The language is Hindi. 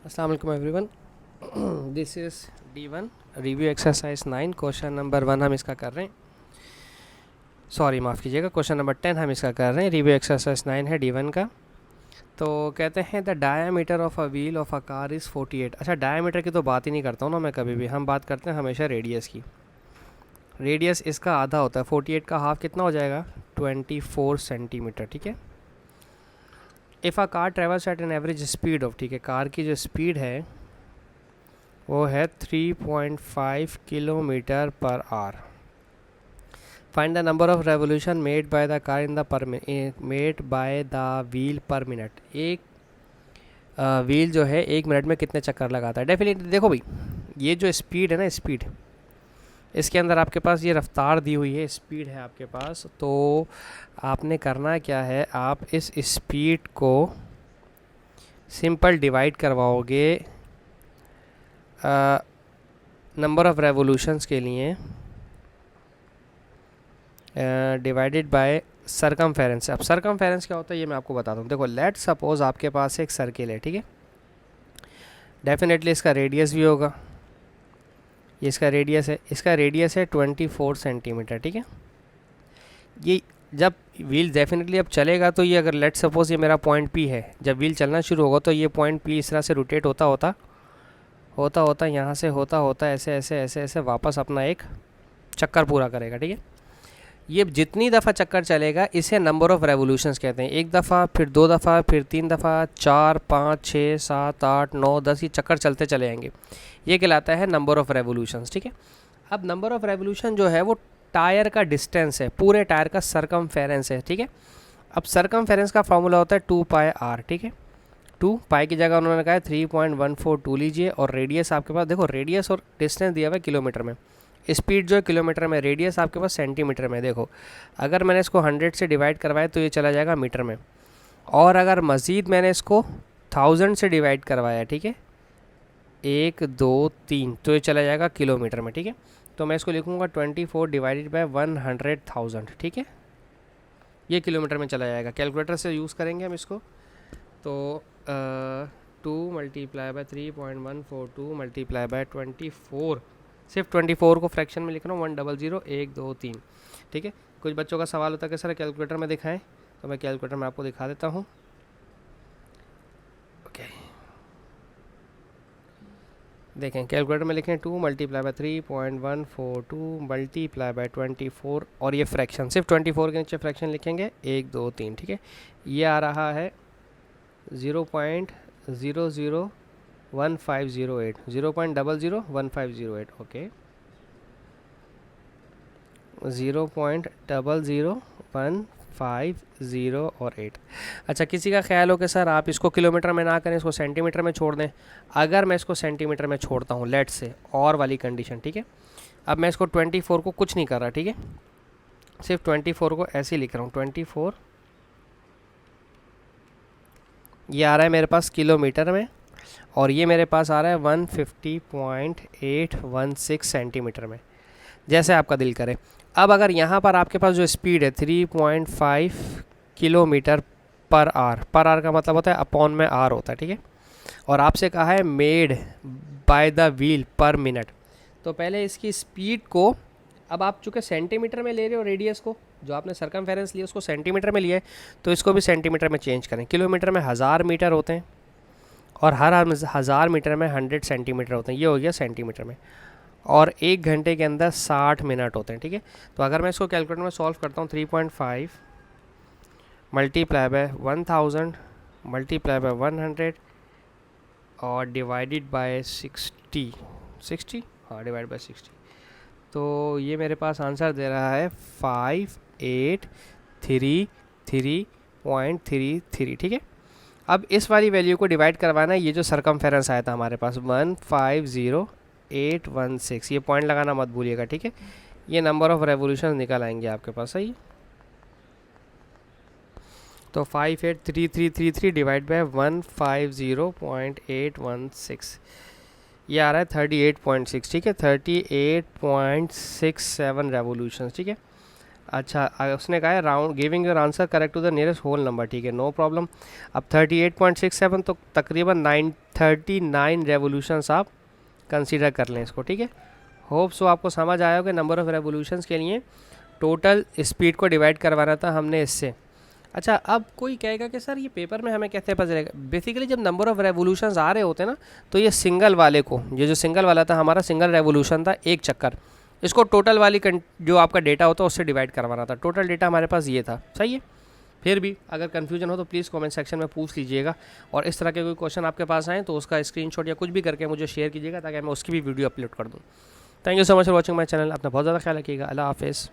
अस्सलाम वालेकुम everyone. This is D1 review exercise 9 question number 1 हम इसका कर रहे हैं। सॉरी माफ़ कीजिएगा, क्वेश्चन नंबर 10 हम इसका कर रहे हैं। रिव्यू एक्सरसाइज 9 है D1 का। तो कहते हैं the diameter of a wheel of a car is 48। अच्छा, डायामीटर की तो बात ही नहीं करता हूँ ना मैं कभी भी, हम बात करते हैं हमेशा रेडियस की। रेडियस इसका आधा होता है, 48 का हाफ कितना हो जाएगा? 24 सेंटीमीटर। ठीक है। If a car travels eight an average speed of, ठीक है, कार की जो स्पीड है वो है 3.5 kilometre per hour. Find the number of revolution made by the car in the made by the wheel पर मिनट। एक व्हील जो है 1 मिनट में कितने चक्कर लगाता है? डेफिनेटली देखो भाई, ये जो स्पीड है ना, स्पीड, इसके अंदर आपके पास ये रफ्तार दी हुई है, स्पीड है आपके पास। तो आपने करना क्या है, आप इस स्पीड को सिंपल डिवाइड करवाओगे नंबर ऑफ़ रेवोल्यूशंस के लिए, डिवाइडेड बाय सरकमफेरेंस। अब सरकमफेरेंस क्या होता है ये मैं आपको बताता हूँ। देखो, लेट सपोज आपके पास एक सर्किल है, ठीक है, डेफिनेटली इसका रेडियस भी होगा। ये इसका रेडियस है 24 सेंटीमीटर। ठीक है। ये जब व्हील डेफिनेटली अब चलेगा तो ये, अगर लेट सपोज ये मेरा पॉइंट पी है, जब व्हील चलना शुरू होगा तो ये पॉइंट पी इस तरह से रोटेट होता होता होता होता यहाँ से होता होता ऐसे ऐसे ऐसे ऐसे वापस अपना एक चक्कर पूरा करेगा। ठीक है। ये जितनी दफ़ा चक्कर चलेगा इसे नंबर ऑफ़ रेवोल्यूशंस कहते हैं। एक दफ़ा, फिर 2 दफ़ा, फिर 3 दफ़ा, 4, 5, 6, 7, 8, 9, 10, ये चक्कर चलते चले जाएंगे। ये कहलाता है नंबर ऑफ़ रेवोल्यूशंस। ठीक है। अब नंबर ऑफ़ रेवोल्यूशन जो है वो टायर का डिस्टेंस है, पूरे टायर का सरकमफेरेंस है। ठीक है। अब सरकमफेरेंस का फॉर्मूला होता है 2πr। ठीक है। 2π की जगह उन्होंने कहा है 3.142 लीजिए, और रेडियस आपके पास, देखो रेडियस और डिस्टेंस दिया हुआ है किलोमीटर में, स्पीड जो है किलोमीटर में, रेडियस आपके पास सेंटीमीटर में। देखो, अगर मैंने इसको 100 से डिवाइड करवाया तो ये चला जाएगा मीटर में, और अगर मज़ीद मैंने इसको 1000 से डिवाइड करवाया, ठीक है, 1, 2, 3, तो ये चला जाएगा किलोमीटर में। ठीक है। तो मैं इसको लिखूँगा 24 डिवाइडेड बाय 100,000। ठीक है। ये किलोमीटर में चला जाएगा। कैलकुलेटर से यूज़ करेंगे हम इसको। तो 2 मल्टीप्लाई बाय 3.142 मल्टीप्लाई बाय 24, सिर्फ 24 को फ्रैक्शन में लिख रहा हूँ, 100, 1, 2, 3। ठीक है। कुछ बच्चों का सवाल होता है कि सर कैलकुलेटर में दिखाएं, तो मैं कैलकुलेटर में आपको दिखा देता हूँ। ओके, देखें, कैलकुलेटर में लिखें 2 मल्टीप्लाई बाय 3.142 मल्टीप्लाई बाय 24, और ये फ्रैक्शन, सिर्फ 24 के नीचे फ्रैक्शन लिखेंगे, 1, 2, 3। ठीक है। ये आ रहा है 0.001508, 0.001508। ओके, 0.001508। अच्छा, किसी का ख्याल हो कि सर आप इसको किलोमीटर में ना करें, इसको सेंटीमीटर में छोड़ दें। अगर मैं इसको सेंटीमीटर में छोड़ता हूँ, लेट से, और वाली कंडीशन, ठीक है, अब मैं इसको 24 को कुछ नहीं कर रहा, ठीक है, सिर्फ 24 को ऐसे ही लिख रहा हूँ, 24, ये आ रहा है मेरे पास किलोमीटर में, और ये मेरे पास आ रहा है 150.816 सेंटीमीटर में, जैसे आपका दिल करे। अब अगर यहाँ पर आपके पास जो स्पीड है 3.5 किलोमीटर पर आर का मतलब होता है अपॉन में आर होता है। ठीक है। और आपसे कहा है मेड बाय द व्हील पर मिनट, तो पहले इसकी स्पीड को, अब आप चूँकि सेंटीमीटर में ले रहे हो रेडियस को, जो आपने सरकमफेरेंस लिया उसको सेंटीमीटर में लिया है, तो इसको भी सेंटीमीटर में चेंज करें। किलोमीटर में 1000 मीटर होते हैं, और हर 1000 मीटर में 100 सेंटीमीटर होते हैं, ये हो गया सेंटीमीटर में, और 1 घंटे के अंदर 60 मिनट होते हैं। ठीक है। तो अगर मैं इसको कैलकुलेटर में सॉल्व करता हूँ, 3.5 मल्टीप्लाई बाय 1000 मल्टीप्लाई बाय 100 और डिवाइडेड बाय 60, हाँ, डिवाइड बाय 60, तो ये मेरे पास आंसर दे रहा है 5833.33। ठीक है। अब इस वाली वैल्यू को डिवाइड करवाना है, ये जो सरकमफेरेंस आया था हमारे पास 150816, ये पॉइंट लगाना मत भूलिएगा। ठीक है। ये नंबर ऑफ़ रेवोल्यूशन निकल आएंगे आपके पास, सही। तो 583333 डिवाइड बाय 150.816, ये आ रहा है 38.6। ठीक है, 38.67 रेवोल्यूशन। ठीक है। अच्छा उसने कहा है round giving your answer correct to the nearest whole number, ठीक है, नो प्रॉब्लम। अब 38.67 तो तकरीबन 939 रेवोल्यूशंस आप कंसीडर कर लें इसको, ठीक है। होप सो आपको समझ आया होगा। नंबर ऑफ़ रेवोल्यूशंस के लिए टोटल स्पीड को डिवाइड करवाना था हमने इससे। अच्छा अब कोई कहेगा कि सर ये पेपर में हमें कैसे पता चलेगा। बेसिकली जब नंबर ऑफ़ रेवोल्यूशंस आ रहे होते हैं ना, तो ये सिंगल वाले को, ये जो सिंगल वाला था हमारा सिंगल रेवोल्यूशन था एक चक्कर, इसको टोटल वाली जो आपका डेटा होता है उससे डिवाइड करवाना था। टोटल डेटा हमारे पास ये था, सही है। फिर भी अगर कन्फ्यूजन हो तो प्लीज़ कमेंट सेक्शन में पूछ लीजिएगा, और इस तरह के कोई क्वेश्चन आपके पास आए तो उसका स्क्रीनशॉट या कुछ भी करके मुझे शेयर कीजिएगा ताकि मैं उसकी भी वीडियो अपलोड कर दूँ। Thank you so much for watching my channel. अपना बहुत ज़्यादा ख्याल रखिएगा। अल्लाह हाफिज़।